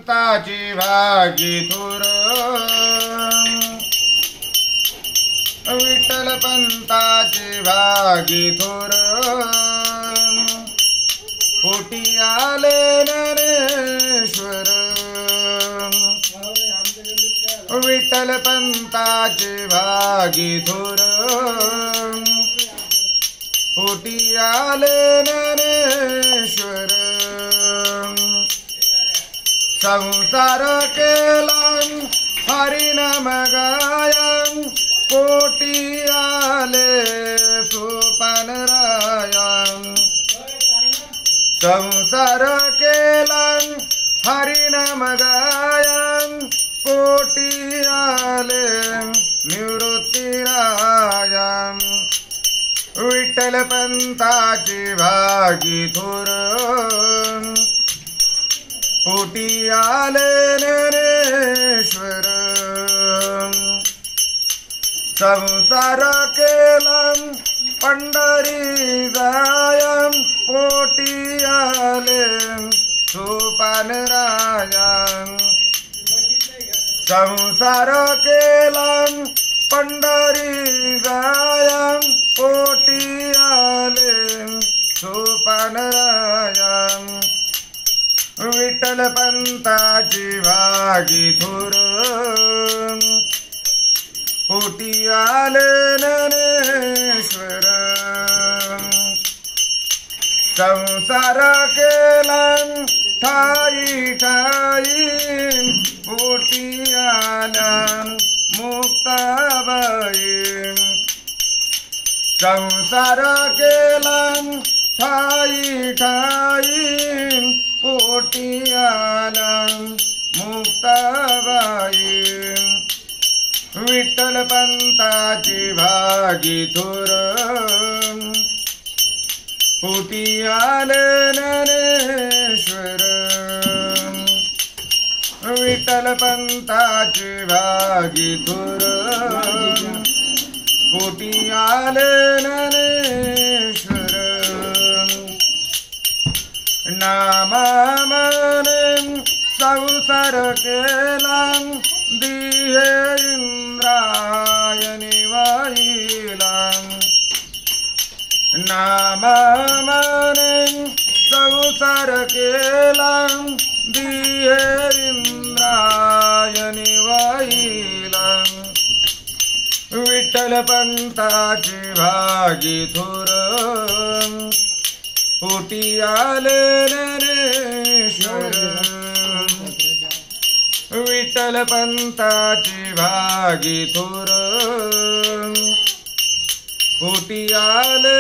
पंताची भागी थोर विठ्ठल पंताची भागी थोर पोटी आले नरेश्वर विठ्ठल पंताची भागी थोर पोटी आले नरेश्वर संसार केला हरिनाम गाया पोटी आले सोपानराया संसार केला हरिनाम गाया पोटी आले निवृत्तीराया विठ्ठल पंताची भागी थोर पोटी आले नरेश्वर संसार केला पंढरी जाया पोटी आले सोपानराया संसार केला पंढरी जाया पोटी आले सोपानराया विठ्ठल पंताची भागी थोर पोटी आले नरेश्वर संसार केला ठाई ठाई पोटी आला मुक्ताबाई संसार केला ठाई ठाई पोटी आला मुक्ताबाई विठ्ठल पंताची भागी थोर पोटी आले नरेश्वर विठ्ठल पंताची भागी थोर पोटी आले नरेश्वर नामामने संसार केला दिहे इंद्रायणी वाहिला नामामने संसार केला दिहे इंद्रायणी वाहिला विठ्ठल पंताची भागी थोर पोटी आले नरेश्वर विठ्ठल पंताची भागी थोर पोटी आले